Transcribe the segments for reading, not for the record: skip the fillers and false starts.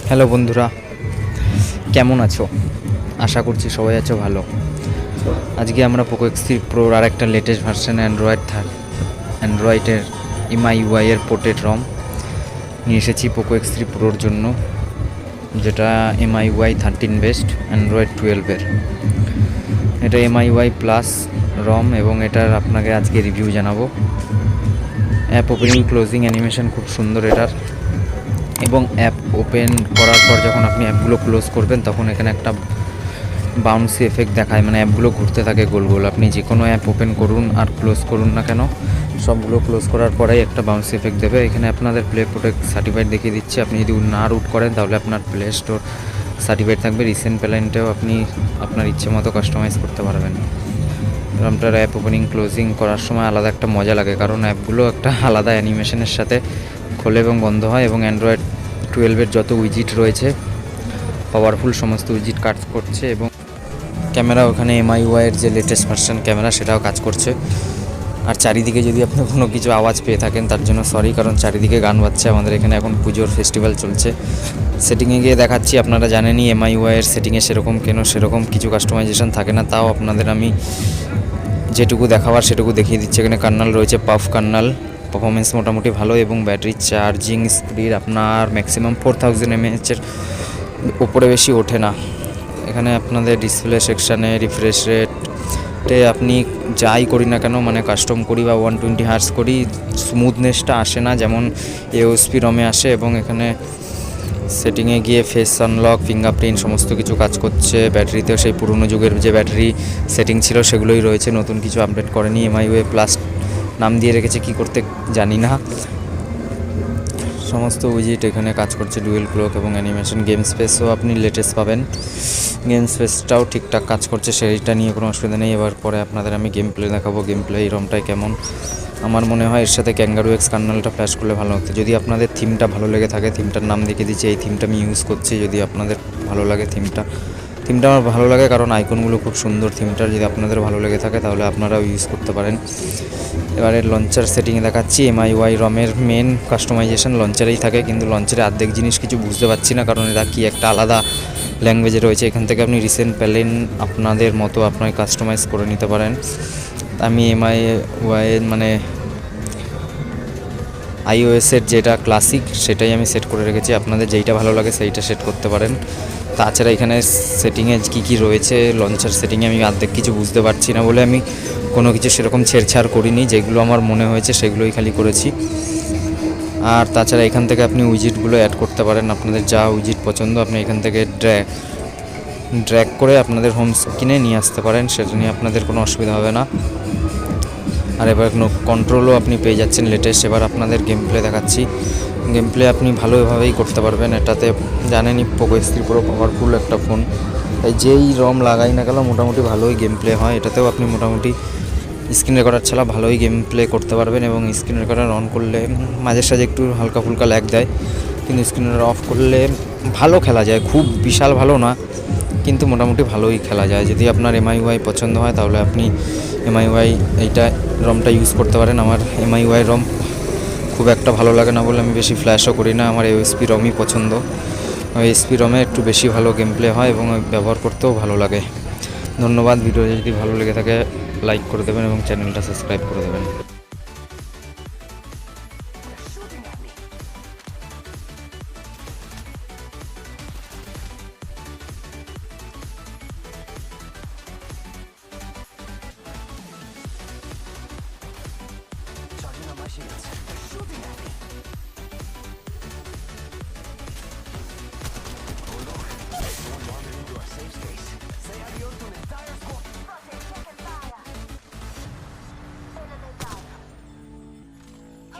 Hello বন্ধুরা, কেমন আছো? আশা করছি সবাই আছো ভালো। আজকে আমরা পোকো X3 প্রোর আর একটা লেটেস্ট ভার্সন অ্যান্ড্রয়েডের MIUI এর পোর্টেড রম নিয়ে এসেছি পোকো X3 প্রোর জন্য, যেটা MIUI 13 বেসড অ্যান্ড্রয়েড 12-এর। এটা MIUI প্লাস রম এবং এটার আপনাকে আজকে রিভিউ জানাবো। অ্যাপ ওপেনিং ক্লোজিং অ্যানিমেশন খুব সুন্দর এটার, এবং অ্যাপ ওপেন করার পর যখন আপনি অ্যাপগুলো ক্লোজ করবেন তখন এখানে একটা বাউন্সি এফেক্ট দেখায়, মানে অ্যাপগুলো ঘুরতে থাকে গোল গোল। আপনি যে কোনো অ্যাপ ওপেন করুন আর ক্লোজ করুন না কেন, সবগুলো ক্লোজ করার পরেই একটা বাউন্সি এফেক্ট দেবে। এখানে আপনাদের প্লে প্রোটেক্ট সার্টিফাইড দেখিয়ে দিচ্ছি। আপনি যদি না রুট করেন তাহলে আপনার প্লে স্টোর সার্টিফাইড থাকবে। রিসেন্ট প্যালেন্টেও আপনি আপনার ইচ্ছে মতো কাস্টমাইজ করতে পারবেন। রমটার অ্যাপ ওপেনিং ক্লোজিং করার সময় আলাদা একটা মজা লাগে, কারণ অ্যাপগুলো একটা আলাদা অ্যানিমেশনের সাথে খোলে এবং বন্ধ হয়, এবং অ্যান্ড্রয়েড 12-এর যত উইজিট রয়েছে পাওয়ারফুল সমস্ত উইজিট কাজ করছে, এবং ক্যামেরা ওখানে MIUI-এর যে লেটেস্ট ভার্সন ক্যামেরা সেটাও কাজ করছে। আর চারিদিকে যদি আপনি কোনো কিছু আওয়াজ পেয়ে থাকেন তার জন্য সরি, কারণ চারিদিকে গান বাজছে। আমাদের এখানে এখন পুজোর ফেস্টিভ্যাল চলছে। সেটিংয়ে গিয়ে দেখাচ্ছি, আপনারা জানেনই MIUI-এর সেটিংয়ে সেরকম কিছু কাস্টমাইজেশন থাকে না। তাও আপনাদের আমি যেটুকু দেখাবার সেটুকু দেখিয়ে দিচ্ছি। এখানে কার্নাল রয়েছে, পাফ কার্নাল, পারফরমেন্স মোটামুটি ভালো, এবং ব্যাটারি চার্জিং স্পিড আপনার ম্যাক্সিমাম 4000 mAh-এর ওপরে বেশি ওঠে না। এখানে আপনাদের ডিসপ্লে সেকশানে রিফ্রেশ রেটে আপনি যাই করি না কেন, মানে কাস্টম করি বা 120 হার্টজ করি, স্মুথনেসটা আসে না যেমন AOSP রমে আসে। এবং এখানে সেটিংয়ে গিয়ে ফেস আনলক, ফিঙ্গারপ্রিন্ট সমস্ত কিছু কাজ করছে। ব্যাটারিতেও সেই পুরনো যুগের যে ব্যাটারি সেটিং ছিল সেগুলোই রয়েছে, নতুন কিছু আপডেট করেনি। MIUI প্লাস নাম দিয়ে রেখেছে, কি করতে জানি না। সমস্ত উইজিট এখানে কাজ করছে, ডুয়েল ক্লক এবং অ্যানিমেশন। গেম স্পেসও আপনি লেটেস্ট পাবেন, গেম স্পেসটাও ঠিকঠাক কাজ করছে, সেইটা নিয়ে কোনো অসুবিধা নেই। এবার পরে আপনাদের আমি গেম প্লে দেখাবো, গেম প্লে এই রমটাই কেমন। আমার মনে হয় এর সাথে ক্যাঙ্গারু এক্স কার্নালটা ফ্ল্যাশ করলে ভালো হতো। যদি আপনাদের থিমটা ভালো লেগে থাকে, থিমটার নাম দেখিয়ে দিচ্ছি, এই থিমটা আমি ইউজ করছি। যদি আপনাদের ভালো লাগে থিমটা আমার ভালো লাগে, কারণ আইকনগুলো খুব সুন্দর থিমটার। যদি আপনাদের ভালো লেগে থাকে তাহলে আপনারাও ইউজ করতে পারেন। এবারে লঞ্চার সেটিংয়ে দেখাচ্ছি। MIUI রমের মেন কাস্টমাইজেশন লঞ্চারেই থাকে, কিন্তু লঞ্চারে অর্ধেক জিনিস কিছু বুঝতে পারছি না, কারণ এটা কি একটা আলাদা ল্যাঙ্গুয়েজে রয়েছে। এখান থেকে আপনি রিসেন্ট প্যালেন আপনাদের মতো আপনাকে কাস্টমাইজ করে নিতে পারেন। আমি MIUI মানে iOS-এর যেটা ক্লাসিক সেটাই আমি সেট করে রেখেছি। আপনাদের যেইটা ভালো লাগে সেইটা সেট করতে পারেন। তাছাড়া এখানে সেটিংয়ে কী রয়েছে, লঞ্চার সেটিংয়ে আমি অর্ধেক কিছু বুঝতে পারছি না বলে আমি কোনো কিছু সেরকম ছেড়ছাড় করিনি। যেগুলো আমার মনে হয়েছে সেগুলোই খালি করেছি। আর তাছাড়া এখান থেকে আপনি উইজিটগুলো অ্যাড করতে পারেন। আপনাদের যা উইজিট পছন্দ আপনি এখান থেকে ড্র্যাগ করে আপনাদের হোম স্ক্রিনে নিয়ে আসতে পারেন, সেটা নিয়ে আপনাদের কোনো অসুবিধা হবে না। আর এবার কন্ট্রোলও আপনি পেয়ে যাচ্ছেন লেটেস্ট। এবার আপনাদের গেম প্লে দেখাচ্ছি। গেম প্লে আপনি ভালোভাবেই করতে পারবেন। এটাতে জানেনই পোকো X3 Pro পাওয়ারফুল একটা ফোন, তাই যেই রম লাগাই না গেল মোটামুটি ভালোই গেম প্লে হয়। এটাতেও আপনি মোটামুটি স্ক্রিন রেকর্ডার ছাড়া ভালোই গেম প্লে করতে পারবেন, এবং স্ক্রিন রেকর্ডার অন করলে মাঝে সাঝে একটু হালকা ফুলকা ল্যাগ দেয়, কিন্তু স্ক্রিন রেকর্ডার অফ করলে ভালো খেলা যায়। খুব বিশাল ভালো না, কিন্তু মোটামুটি ভালোই খেলা যায়। যদি আপনার MIUI পছন্দ হয় তাহলে আপনি MIUI এইটা রমটা ইউজ করতে পারেন। আমার MIUI রম খুব একটা ভালো লাগে না বলে আমি বেশি ফ্ল্যাশও করি না, আমার AOSP রমই পছন্দ। AOSP রমে একটু বেশি ভালো গেম প্লে হয় এবং ব্যবহার করতেও ভালো লাগে। ধন্যবাদ। ভিডিও যদি ভালো লেগে থাকে লাইক করে দেবেন এবং চ্যানেলটা সাবস্ক্রাইব করে দেবেন।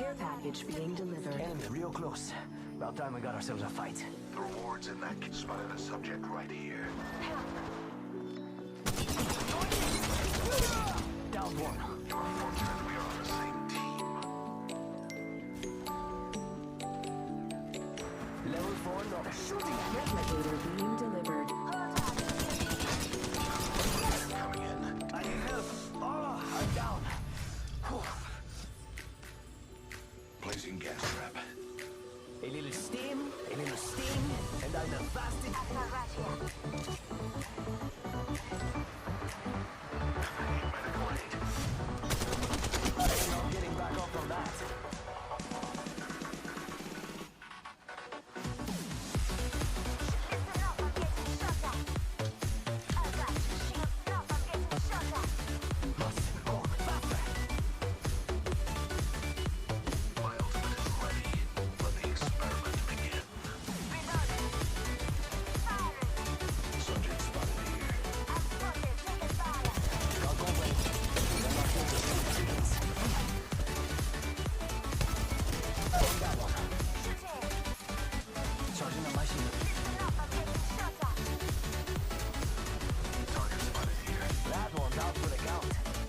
Care package being delivered. Enemy real close. About time we got ourselves a fight. The rewards in that kit spotted a subject right here. Down one. You're fortunate we are on the same team. Level 4 lock. Shooting replicator being delivered. Coming in. I need help. Oh, I'm down. Whew. Placing gas trap. A little steam, and I'm the fastest. Right here.